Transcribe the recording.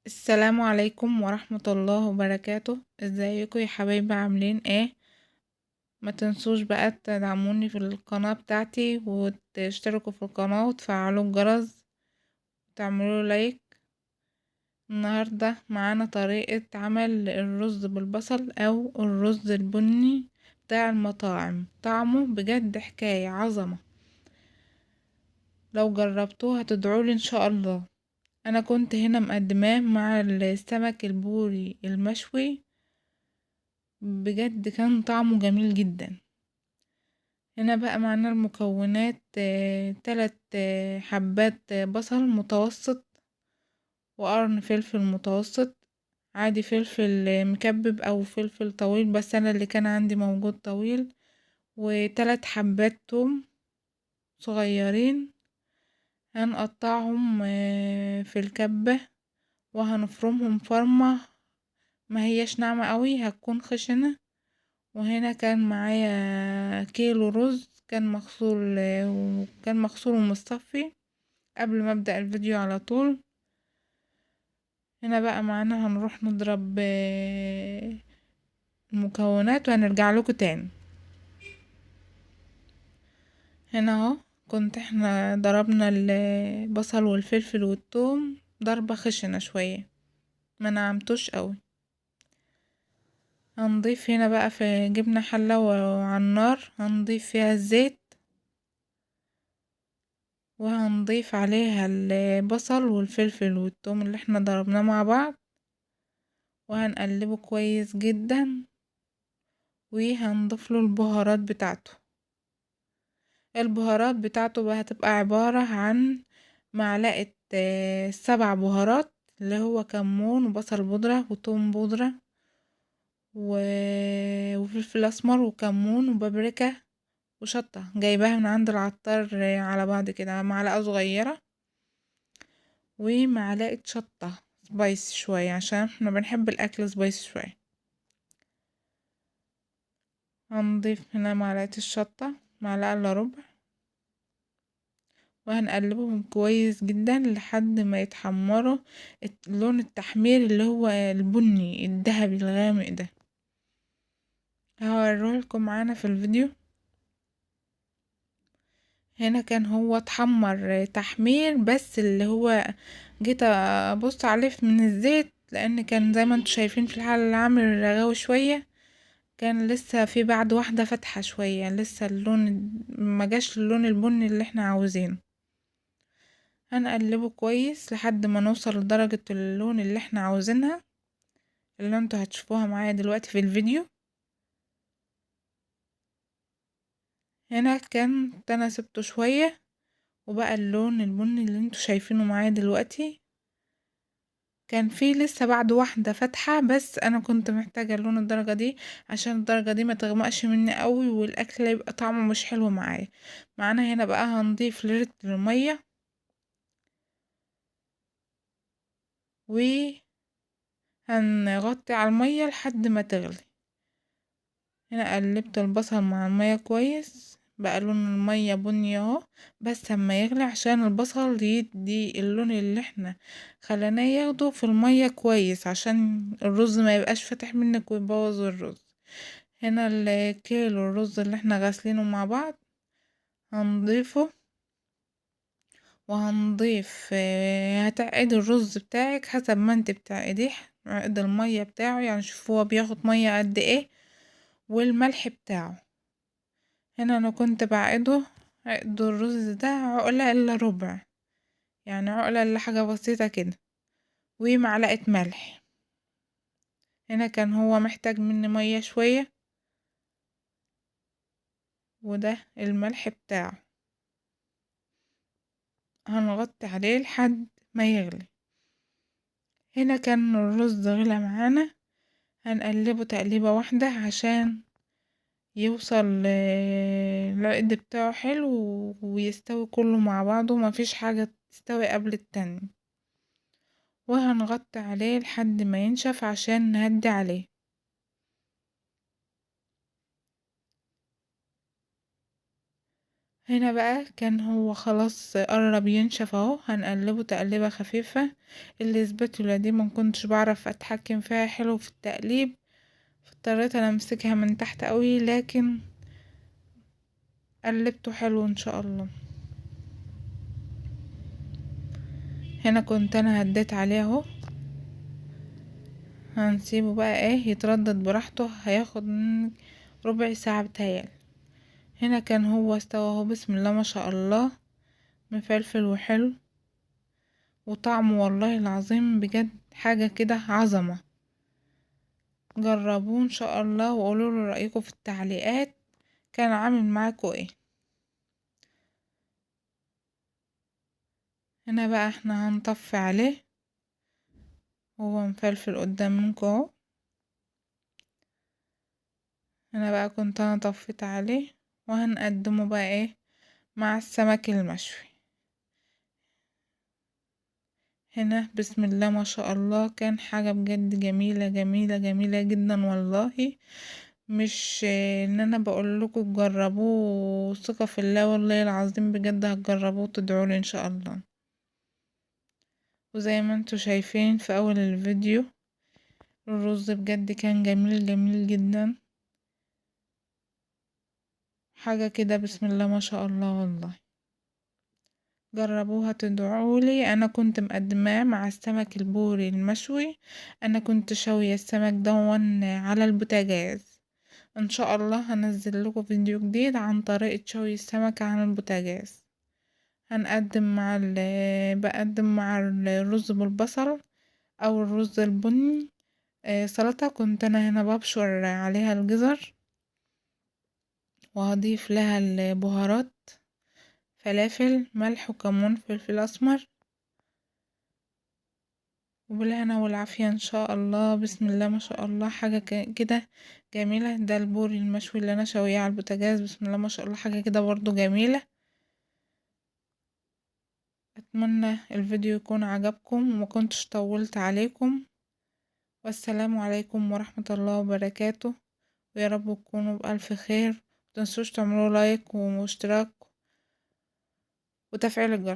السلام عليكم ورحمة الله وبركاته. ازيكم يا حبايبي؟ عاملين ايه؟ ما تنسوش بقى تدعموني في القناة بتاعتي وتشتركوا في القناة وتفعلوا الجرس وتعملوا لايك. النهاردة معانا طريقة عمل الرز بالبصل او الرز البني بتاع المطاعم. طعمه بجد حكاية عظمة، لو جربتوه هتدعولي ان شاء الله. انا كنت هنا مقدماه مع السمك البوري المشوي، بجد كان طعمه جميل جدا. هنا بقى معانا المكونات: 3 حبات بصل متوسط، وقرن فلفل متوسط عادي، فلفل مكبب او فلفل طويل، بس انا اللي كان عندي موجود طويل، و3 حبات توم صغيرين. هنقطعهم في الكبة وهنفرمهم فرمة، ما هيش ناعمة قوي، هتكون خشنة. وهنا كان معايا كيلو رز، كان مغسول ومصفي قبل ما ابدأ الفيديو على طول. هنا بقى معانا هنروح نضرب المكونات وهنرجع لكم تاني. هنا اهو احنا ضربنا البصل والفلفل والثوم ضربة خشنة شوية، ما نعمتوش قوي. هنضيف هنا بقى في جبنة حلة وعلى النار، هنضيف فيها الزيت وهنضيف عليها البصل والفلفل والثوم اللي احنا ضربناه مع بعض، وهنقلبه كويس جدا، وهنضيف له البهارات بتاعته. البهارات بتاعته بقى هتبقى عبارة عن معلقة 7 بهارات، اللي هو كمون وبصل بودرة وثوم بودرة وفلفل اسمر وكمون وبابريكا وشطة، جايباها من عند العطار على بعض كده، معلقة صغيرة، ومعلقة شطة سبايس شوية عشان احنا بنحب الاكل سبايس شوية. هنضيف هنا معلقة الشطة، معلقة الا ربع، وهنقلبهم كويس جدا لحد ما يتحمروا لون التحمير اللي هو البني الذهبي الغامق ده. هوريهولكم معانا في الفيديو. هنا كان هو اتحمر تحمير، بس اللي هو جيت ابص عليه من الزيت، لان كان زي ما انتوا شايفين في الحالة اللي عامل رغاوي شوية، كان لسه في بعد واحدة فاتحة شوية، لسه اللون ما جاش اللون البني اللي احنا عاوزينه. هنقلبه كويس لحد ما نوصل لدرجة اللون اللي احنا عاوزينها، اللي انتوا هتشوفوها معايا دلوقتي في الفيديو. هنا كانت انا سبته شوية وبقى اللون البني اللي انتوا شايفينه معايا دلوقتي. كان في لسه بعد واحدة فاتحة، بس انا كنت محتاجة اللون الدرجة دي عشان الدرجة دي ما تغمقش مني قوي والاكل يبقى طعمه مش حلو معايا. معانا هنا بقى هنضيف لتر المية وهنغطي على المية لحد ما تغلي. هنا قلبت البصل مع المية كويس، بقى لون المية بني اهو، بس اما يغلي عشان البصل يدي اللون اللي احنا خليناه ياخده في المية كويس، عشان الرز ما يبقاش فاتح منك ويبوظ الرز. هنا الكيلو الرز اللي احنا غاسلينه مع بعض هنضيفه، وهنضيف هتعقدي الرز بتاعك حسب ما انت بتعقديه، عقد المية بتاعه، يعني شوف هو بياخد مية قد ايه، والملح بتاعه. هنا انا كنت بعقده عقد الرز ده عقلة الا ربع، يعني عقلة الا حاجة بسيطة كده، ومعلقة ملح. هنا كان هو محتاج مني مية شوية، وده الملح بتاعه. هنغطي عليه لحد ما يغلي. هنا كان الرز غلى معانا، هنقلبه تقليبة واحدة عشان يوصل العقد بتاعه حلو ويستوي كله مع بعضه، مفيش حاجة تستوي قبل التانية. وهنغطي عليه لحد ما ينشف عشان نهدي عليه. هنا بقى كان هو خلاص قرب ينشف اهو، هنقلبه تقليبه خفيفه. الاسباتولا دي ما كنتش بعرف اتحكم فيها حلو في التقليب، فاضطريت انا امسكها من تحت قوي، لكن قلبته حلو ان شاء الله. هنا كنت انا هديت عليه اهو، هنسيبه بقى ايه يتردد براحته، هياخد من ربع ساعة بتهيألي. هنا كان هو استوى اهو، بسم الله ما شاء الله، مفلفل وحلو وطعمه والله العظيم بجد حاجة كده عظمة. جربوه ان شاء الله وقولوا له رأيكم في التعليقات، كان عامل معاكم ايه. هنا بقى احنا هنطفي عليه، هو مفلفل قدام منكم اهو. هنا بقى كنت انا طفيت عليه، وهنقدمه بقى ايه مع السمك المشوي. هنا بسم الله ما شاء الله، كان حاجة بجد جميلة جميلة جميلة جدا والله. مش ان انا بقول لكم تجربوه، ثقة في الله والله العظيم بجد هتجربوه وتدعولي ان شاء الله. وزي ما انتوا شايفين في اول الفيديو، الرز بجد كان جميل جميل جدا، حاجة كده بسم الله ما شاء الله والله. جربوها تدعولي. انا كنت مقدماه مع السمك البوري المشوي، انا كنت شوية السمك دون على البوتاجاز. ان شاء الله هنزل لكم فيديو جديد عن طريقة شوي السمك على البوتاجاز. بقدم مع الرز بالبصل او الرز البني. سلطة كنت انا هنا ببشر عليها الجزر، وهضيف لها البهارات، فلافل ملح وكمون فلفل اسمر. وبالهنا والعافية ان شاء الله. بسم الله ما شاء الله، حاجة كده جميلة. ده البوري المشوي اللي انا شويه على البوتاجاز، بسم الله ما شاء الله، حاجة كده برضو جميلة. اتمنى الفيديو يكون عجبكم وما كنتش طولت عليكم، والسلام عليكم ورحمة الله وبركاته. ويا رب تكونوا بألف خير. متنسوش تعملوا لايك واشتراك وتفعيل الجرس.